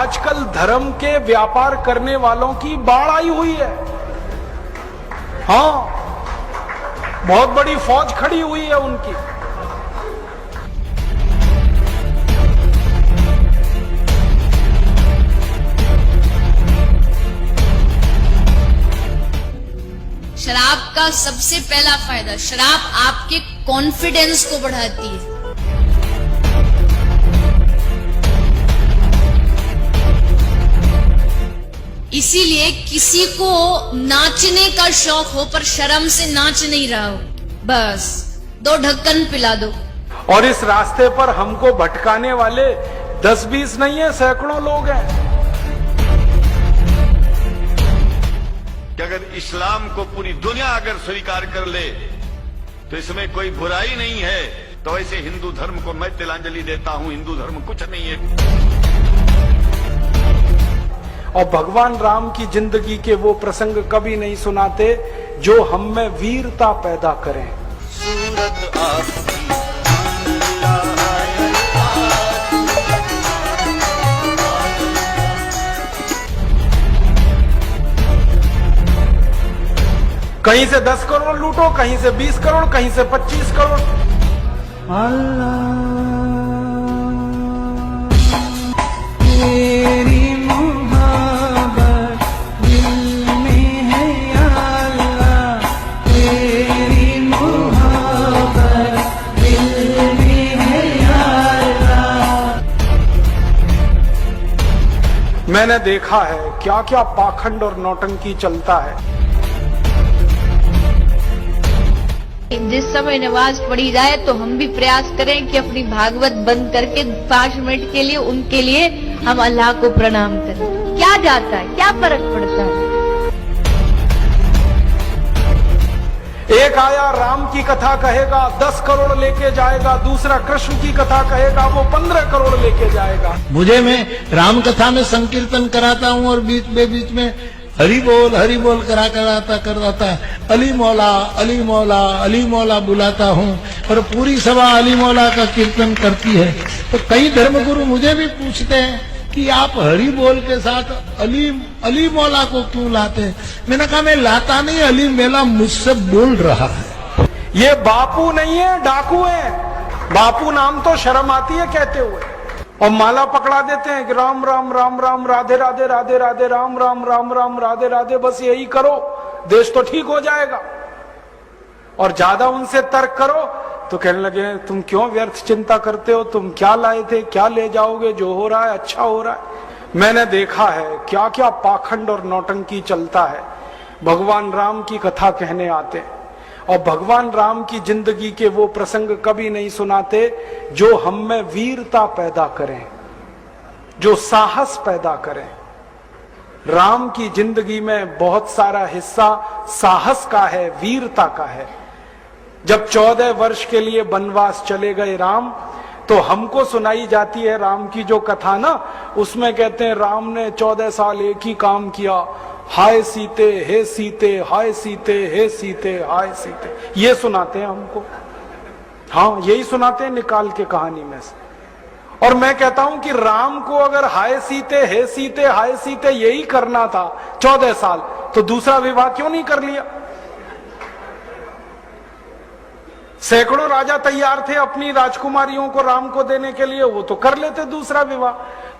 आजकल धर्म के व्यापार करने वालों की बाढ़ आई हुई है। हाँ, बहुत बड़ी फौज खड़ी हुई है उनकी। शराब का सबसे पहला फायदा, शराब आपके कॉन्फिडेंस को बढ़ाती है। इसीलिए किसी को नाचने का शौक हो पर शर्म से नाच नहीं रहा हो, बस 2 ढक्कन पिला दो। और इस रास्ते पर हमको भटकाने वाले 10-20 नहीं है, सैकड़ों लोग हैं। कि अगर इस्लाम को पूरी दुनिया अगर स्वीकार कर ले तो इसमें कोई बुराई नहीं है, तो ऐसे हिंदू धर्म को मैं तिलांजलि देता हूं। हिंदू धर्म कुछ नहीं है। और भगवान राम की जिंदगी के वो प्रसंग कभी नहीं सुनाते जो हम में वीरता पैदा करें। सूरत कहीं से 10 करोड़ लूटो, कहीं से 20 करोड़, कहीं से 25 करोड़। तेरी मोहब्बत दिल में है या अल्लाह, तेरी मोहब्बत दिल में है या अल्लाह। मैंने देखा है क्या क्या पाखंड और नौटंकी चलता है। जिस समय नमाज पढ़ी जाए तो हम भी प्रयास करें कि अपनी भागवत बंद करके 5 मिनट के लिए उनके लिए हम अल्लाह को प्रणाम करें। क्या जाता है, क्या फर्क पड़ता है। एक आया राम की कथा कहेगा 10 करोड़ लेके जाएगा, दूसरा कृष्ण की कथा कहेगा वो 15 करोड़ लेके जाएगा। मुझे मैं राम कथा में संकीर्तन कराता हूँ और बीच में हरि बोल कराता अली मौला अली मौला अली मौला बुलाता हूँ और पूरी सभा अली मौला का कीर्तन करती है। तो कई धर्मगुरु मुझे भी पूछते हैं कि आप हरि बोल के साथ अली मौला को क्यों लाते हैं। मैंने कहा मैं लाता नहीं, अली मेला मुझसे बोल रहा है। ये बापू नहीं है, डाकू है। बापू नाम तो शर्म आती है कहते हुए, और माला पकड़ा देते हैं कि राम राम राम राम राधे राधे राधे राधे राम राम राम राम राधे राधे, बस यही करो देश तो ठीक हो जाएगा। और ज्यादा उनसे तर्क करो तो कहने लगे तुम क्यों व्यर्थ चिंता करते हो, तुम क्या लाए थे, क्या ले जाओगे, जो हो रहा है अच्छा हो रहा है। मैंने देखा है क्या क्या पाखंड और नौटंकी चलता है। भगवान राम की कथा कहने आते हैं और भगवान राम की जिंदगी के वो प्रसंग कभी नहीं सुनाते जो हम में वीरता पैदा करें, जो साहस पैदा करें। राम की जिंदगी में बहुत सारा हिस्सा साहस का है, वीरता का है। जब 14 वर्ष के लिए वनवास चले गए राम, तो हमको सुनाई जाती है राम की जो कथा ना, उसमें कहते हैं राम ने 14 साल एक ही काम किया, हाय सीते हे सीते, हाय सीते हे सीते, हाय सीते, ये सुनाते हैं हमको। हाँ, यही सुनाते हैं निकाल के कहानी में से। और मैं कहता हूं कि राम को अगर हाय सीते हे सीते हाय सीते यही करना था 14 साल, तो दूसरा विवाह क्यों नहीं कर लिया। सैकड़ों राजा तैयार थे अपनी राजकुमारियों को राम को देने के लिए, वो तो कर लेते दूसरा विवाह।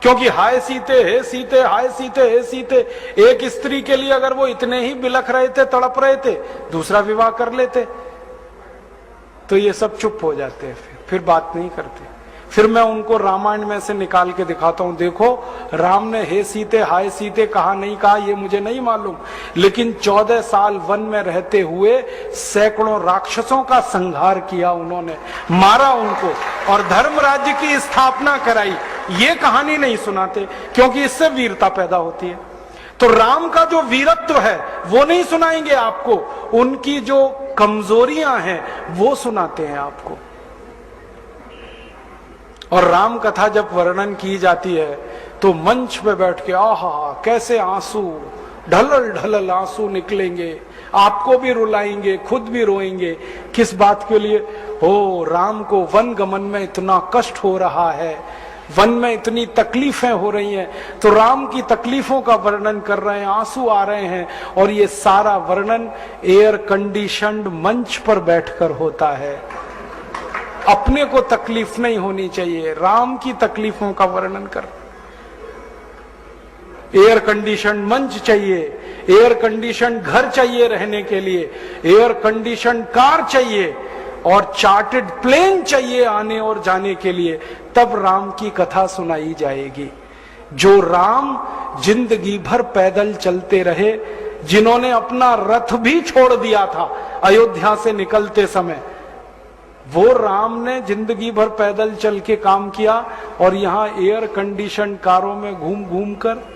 क्योंकि हाय सीते हे सीते हाय सीते हे सीते, एक स्त्री के लिए अगर वो इतने ही बिलख रहे थे, तड़प रहे थे, दूसरा विवाह कर लेते। तो ये सब चुप हो जाते हैं, फिर बात नहीं करते। फिर मैं उनको रामायण में से निकाल के दिखाता हूं, देखो राम ने हे सीते हाय सीते कहा नहीं कहा ये मुझे नहीं मालूम, लेकिन 14 साल वन में रहते हुए सैकड़ों राक्षसों का संहार किया उन्होंने, मारा उनको और धर्म राज्य की स्थापना कराई। ये कहानी नहीं सुनाते क्योंकि इससे वीरता पैदा होती है। तो राम का जो वीरत्व है वो नहीं सुनाएंगे आपको, उनकी जो कमजोरियां हैं वो सुनाते हैं आपको। और राम कथा जब वर्णन की जाती है तो मंच पे बैठ के आहा कैसे आंसू ढलल ढलल आंसू निकलेंगे, आपको भी रुलाएंगे, खुद भी रोएंगे। किस बात के लिए? हो राम को वन गमन में इतना कष्ट हो रहा है, वन में इतनी तकलीफें हो रही हैं, तो राम की तकलीफों का वर्णन कर रहे हैं, आंसू आ रहे हैं, और ये सारा वर्णन एयर कंडीशन्ड मंच पर बैठकर होता है। अपने को तकलीफ नहीं होनी चाहिए, राम की तकलीफों का वर्णन कर। एयर कंडीशन मंच चाहिए, एयर कंडीशन घर चाहिए रहने के लिए, एयर कंडीशन कार चाहिए, और चार्टर्ड प्लेन चाहिए आने और जाने के लिए, तब राम की कथा सुनाई जाएगी। जो राम जिंदगी भर पैदल चलते रहे, जिन्होंने अपना रथ भी छोड़ दिया था अयोध्या से निकलते समय, वो राम ने जिंदगी भर पैदल चल के काम किया, और यहां एयर कंडीशन कारों में घूम घूम कर,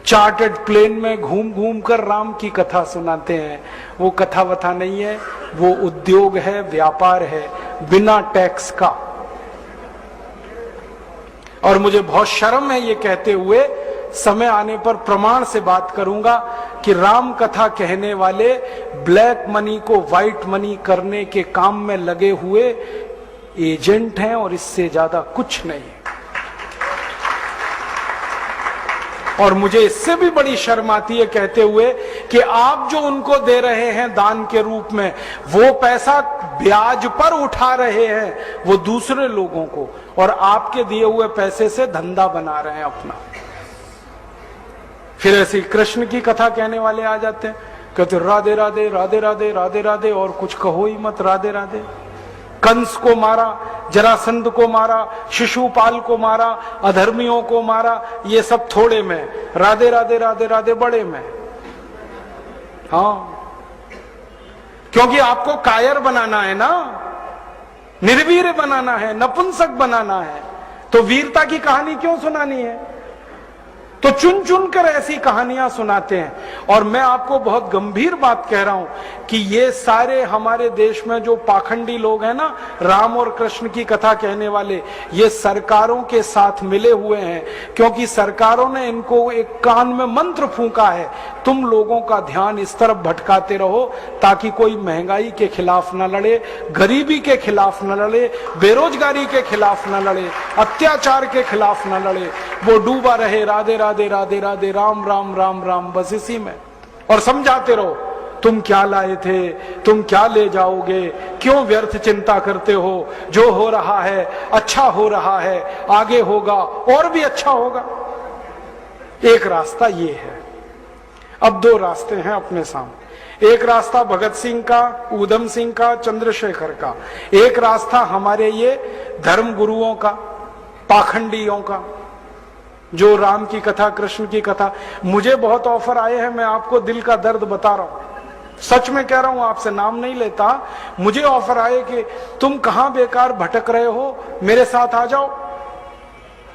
चार्टर्ड प्लेन में घूम घूम कर राम की कथा सुनाते हैं। वो कथा वथा नहीं है, वो उद्योग है, व्यापार है, बिना टैक्स का। और मुझे बहुत शर्म है ये कहते हुए, समय आने पर प्रमाण से बात करूंगा कि राम कथा कहने वाले ब्लैक मनी को व्हाइट मनी करने के काम में लगे हुए एजेंट हैं, और इससे ज्यादा कुछ नहीं है। और मुझे इससे भी बड़ी शर्म आती है कहते हुए कि आप जो उनको दे रहे हैं दान के रूप में, वो पैसा ब्याज पर उठा रहे हैं वो दूसरे लोगों को, और आपके दिए हुए पैसे से धंधा बना रहे हैं अपना। फिर ऐसी कृष्ण की कथा कहने वाले आ जाते हैं, कहते राधे राधे राधे राधे राधे राधे, और कुछ कहो ही मत, राधे राधे। कंस को मारा, जरासंध को मारा, शिशुपाल को मारा, अधर्मियों को मारा, ये सब थोड़े में, राधे राधे राधे राधे बड़े में। हाँ, क्योंकि आपको कायर बनाना है ना, निर्वीर बनाना है, नपुंसक बनाना है, तो वीरता की कहानी क्यों सुनानी है? तो चुन चुन कर ऐसी कहानियां सुनाते हैं। और मैं आपको बहुत गंभीर बात कह रहा हूं कि ये सारे हमारे देश में जो पाखंडी लोग हैं ना, राम और कृष्ण की कथा कहने वाले, ये सरकारों के साथ मिले हुए हैं, क्योंकि सरकारों ने इनको एक कान में मंत्र फूंका है, तुम लोगों का ध्यान इस तरफ भटकाते रहो ताकि कोई महंगाई के खिलाफ न लड़े, गरीबी के खिलाफ न लड़े, बेरोजगारी के खिलाफ न लड़े, अत्याचार के खिलाफ न लड़े, वो डूबा रहे राधे राधे राधे राधे राम राम राम राम, बस इसी में। और समझाते रहो, तुम क्या लाए थे, तुम क्या ले जाओगे, क्यों व्यर्थ चिंता करते हो, जो हो रहा है अच्छा हो रहा है, आगे होगा और भी अच्छा होगा। एक रास्ता ये है। अब दो रास्ते हैं अपने सामने, एक रास्ता भगत सिंह का, ऊधम सिंह का, चंद्रशेखर का, एक रास्ता हमारे ये धर्म गुरुओं का, पाखंडियों का, जो राम की कथा, कृष्ण की कथा। मुझे बहुत ऑफर आए हैं, मैं आपको दिल का दर्द बता रहा हूं, सच में कह रहा हूं, आपसे नाम नहीं लेता। मुझे ऑफर आए कि तुम कहां बेकार भटक रहे हो, मेरे साथ आ जाओ।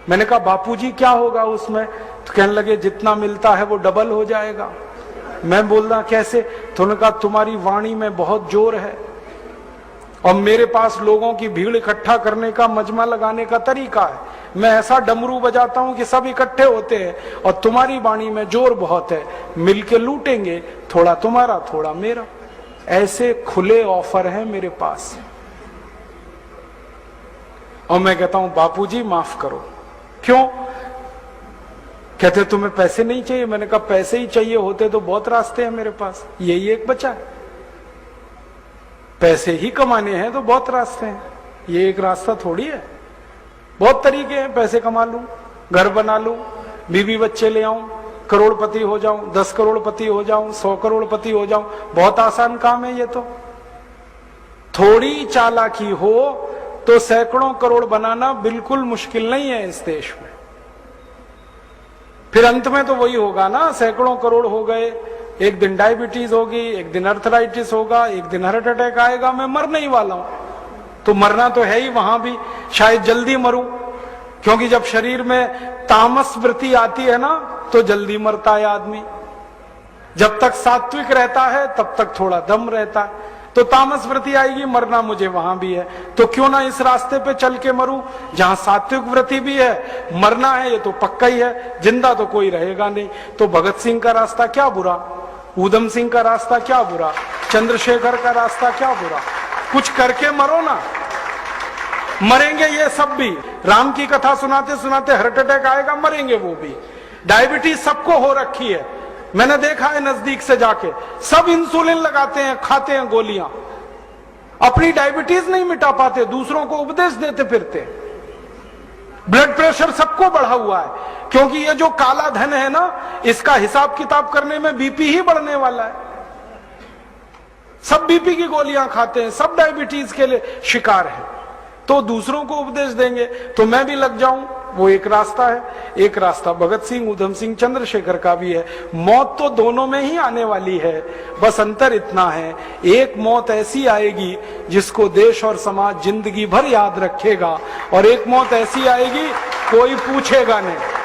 मैंने कहा बापूजी क्या होगा उसमें? तो कहने लगे जितना मिलता है वो डबल हो जाएगा। मैं बोल रहा कैसे? तो उन्होंने कहा तुम्हारी वाणी में बहुत जोर है, और मेरे पास लोगों की भीड़ इकट्ठा करने का, मजमा लगाने का तरीका है। मैं ऐसा डमरू बजाता हूं कि सब इकट्ठे होते हैं, और तुम्हारी वाणी में जोर बहुत है, मिलके लूटेंगे, थोड़ा तुम्हारा थोड़ा मेरा। ऐसे खुले ऑफर हैं मेरे पास। और मैं कहता हूं बापूजी माफ करो। क्यों? कहते तुम्हें पैसे नहीं चाहिए। मैंने कहा पैसे ही चाहिए होते तो बहुत रास्ते हैं मेरे पास, यही एक बचा है। पैसे ही कमाने हैं तो बहुत रास्ते हैं, ये एक रास्ता थोड़ी है। बहुत तरीके हैं, पैसे कमा लूं, घर बना लूं, बीवी बच्चे ले आऊं, करोड़पति हो जाऊं, 10 करोड़पति हो जाऊं, 100 करोड़पति हो जाऊं। बहुत आसान काम है ये तो। थोड़ी चालाकी हो तो सैकड़ों करोड़ बनाना बिल्कुल मुश्किल नहीं है इस देश में। फिर अंत में तो वही होगा ना, सैकड़ों करोड़ हो गए, एक दिन डायबिटीज होगी, एक दिन अर्थराइटिस होगा, एक दिन हार्ट अटैक आएगा, मैं मरने ही वाला हूं। तो मरना तो है ही, वहां भी शायद जल्दी मरूं, क्योंकि जब शरीर में तामस वृत्ति आती है ना तो जल्दी मरता है आदमी। जब तक सात्विक रहता है तब तक थोड़ा दम रहता है, तो तामस वृत्ति आएगी, मरना मुझे वहां भी है। तो क्यों ना इस रास्ते पे चल के मरूं जहां सात्विक वृत्ति भी है, मरना है ये तो पक्का ही है, जिंदा तो कोई रहेगा नहीं। तो भगत सिंह का रास्ता क्या बुरा, ऊधम सिंह का रास्ता क्या बुरा, चंद्रशेखर का रास्ता क्या बुरा? कुछ करके मरो ना। मरेंगे ये सब भी। राम की कथा सुनाते सुनाते हार्ट अटैक आएगा, मरेंगे वो भी। डायबिटीज सबको हो रखी है, मैंने देखा है नजदीक से जाके। सब इंसुलिन लगाते हैं, खाते हैं गोलियां, अपनी डायबिटीज नहीं मिटा पाते, दूसरों को उपदेश देते फिरते। ब्लड प्रेशर सबको बढ़ा हुआ है, क्योंकि ये जो काला धन है ना, इसका हिसाब किताब करने में बीपी ही बढ़ने वाला है। सब बीपी की गोलियां खाते हैं, सब डायबिटीज के लिए शिकार हैं, तो दूसरों को उपदेश देंगे तो मैं भी लग जाऊं, वो एक रास्ता है। एक रास्ता भगत सिंह, उधम सिंह, चंद्रशेखर का भी है। मौत तो दोनों में ही आने वाली है, बस अंतर इतना है, एक मौत ऐसी आएगी जिसको देश और समाज जिंदगी भर याद रखेगा, और एक मौत ऐसी आएगी कोई पूछेगा नहीं।